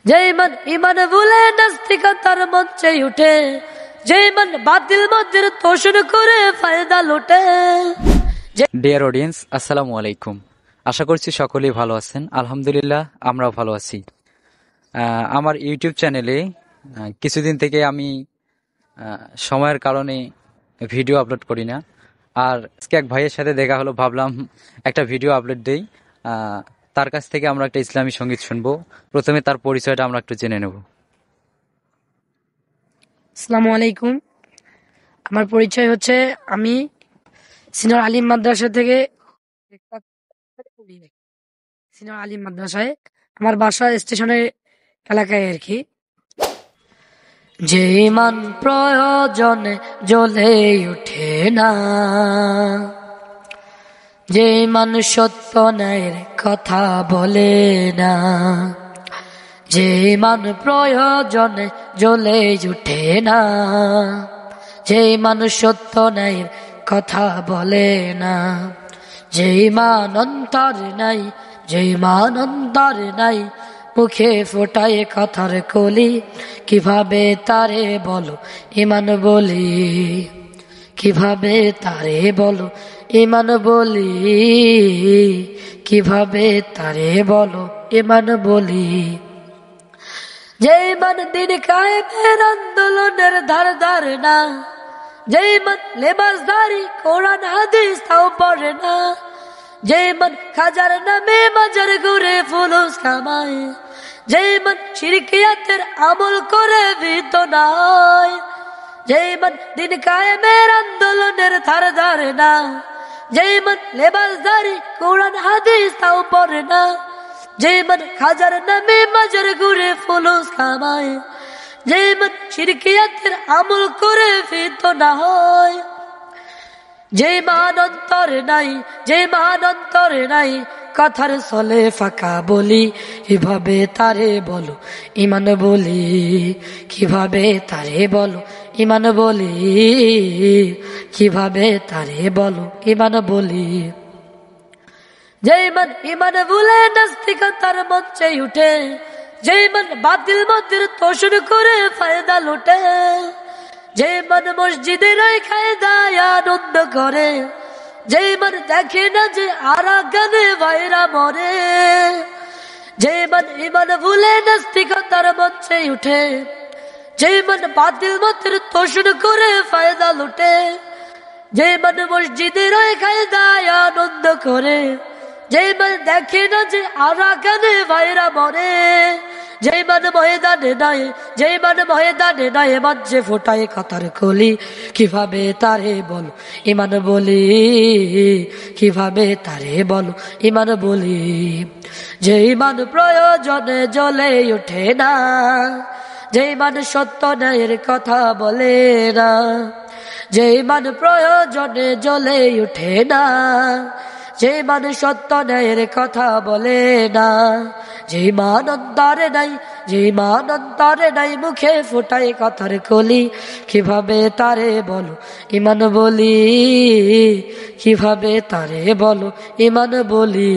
যে মান ইমান ভুলে নাস্তিকতার মঞ্চে উঠে, যে মান বাতিল মধ্যের তোষণ করে ফায়দা লুটে। ডিয়ার অডিয়েন্স, আসসালামু আলাইকুম। আশা করছি সকলেই ভালো আছেন। আলহামদুলিল্লাহ, আমরাও ভালো আছি। আমার ইউটিউব চ্যানেলে কিছুদিন থেকে আমি সময়ের কারণে ভিডিও আপলোড করি না। আর আজকে এক ভাইয়ের সাথে দেখা হলো, ভাবলাম একটা ভিডিও আপলোড দেই। তার কাছ থেকে আমরা একটা ইসলামী সঙ্গীত শুনবো। প্রথমে তার পরিচয়টা আমরা একটু জেনে নেব। আসসালামু আলাইকুম। আমার পরিচয় হচ্ছে, আমি সিনিয়র আলিম মাদ্রাসা থেকে, সিনিয়র আলিম মাদ্রাসায়, আমার বাসা স্টেশনের এলাকায় আর কি। যে ইমান প্রয়োজনে জ্বলে ওঠে না, যে ইমান সত্য ন্যায়ের কথা বলে না, যে ইমান প্রয়োজনে জ্বলে ওঠে না, যে ইমান সত্য ন্যায়ের কথা বলে না, যে ইমান অন্তরে নাই, যে ইমান অন্তরে নাই, মুখে ফোটায় কথার কলি, কিভাবে তারে বলো ইমান বলি, কিভাবে তারে বলো ইমান বলি, কিভাবে তারে বলো ইমান বলি। যে ইমান দিন কায়েমের আন্দোলনের ধার ধারে না, যে ইমান লেবাসধারী কোরআন হাদিস তাও পড়ে না, যে ইমান খাজার নামে মাজার ঘুরে ফুলুস কামায়, যে ইমান শিরকিয়াতের আমল করে ভীত নয়, যে ইমান দিন কায়েমের আন্দোলনের ধার ধারে না, যে ইমান লেবাসধারী কোরআন হাদিস তাও পড়ে না, যে ইমান খাজার নামে মাজার ঘুরে ফুলুস কামায়, যে ইমান শিরকিয়াতের আমল করে ভীত না হয়। যে মান অন্তরে নাই, যে মান অন্তরে নাই, কথার চলে ফাঁকা বলি, কিভাবে তারে বলো ইমান বলি, কিভাবে তারে বলো ইমান বলি, কিভাবে তারে বলো ইমান বলি। যে ইমান ভুলে নাস্তিকতার মঞ্চে উঠে, যে ইমান বাতিল মধ্যের তোষণ করে ফায়দা লুটে, যে ইমান মসজিদে খায় দায় আনন্দ করে, যে ইমান দেখে না যে আরাকানে ভাইরা মরে, যে ইমান ভুলে নাস্তিকতার মঞ্চে উঠে, যে ইমান বাতিল মধ্যের তোষণ করে ফায়দা লুটে, যে ইমান মসজিদে খায় দায় আনন্দ করে, যে ইমান দেখে না যে আরাকানে ভাইরা মরে, যে ইমান ময়দানে নাই, যে ইমান ময়দানে নাই, মঞ্চে ফোটায় কথার কলি, কিভাবে তারে বলো ইমান বলি, কিভাবে তারে বলো ইমান বলি। যে ইমান প্রয়োজনে জ্বলে ওঠে না, যে ইমান সত্য ন্যায়ের কথা বলে না, যে ইমান প্রয়োজনে জ্বলে ওঠে না, যে ইমান সত্য ন্যায়ের কথা বলে না, যে ইমান অন্তরে নাই, যে ইমান অন্তরে নাই, মুখে ফোটায় কথার কলি, কিভাবে তারে বলো ইমান বলি, কিভাবে তারে বলো ইমান বলি।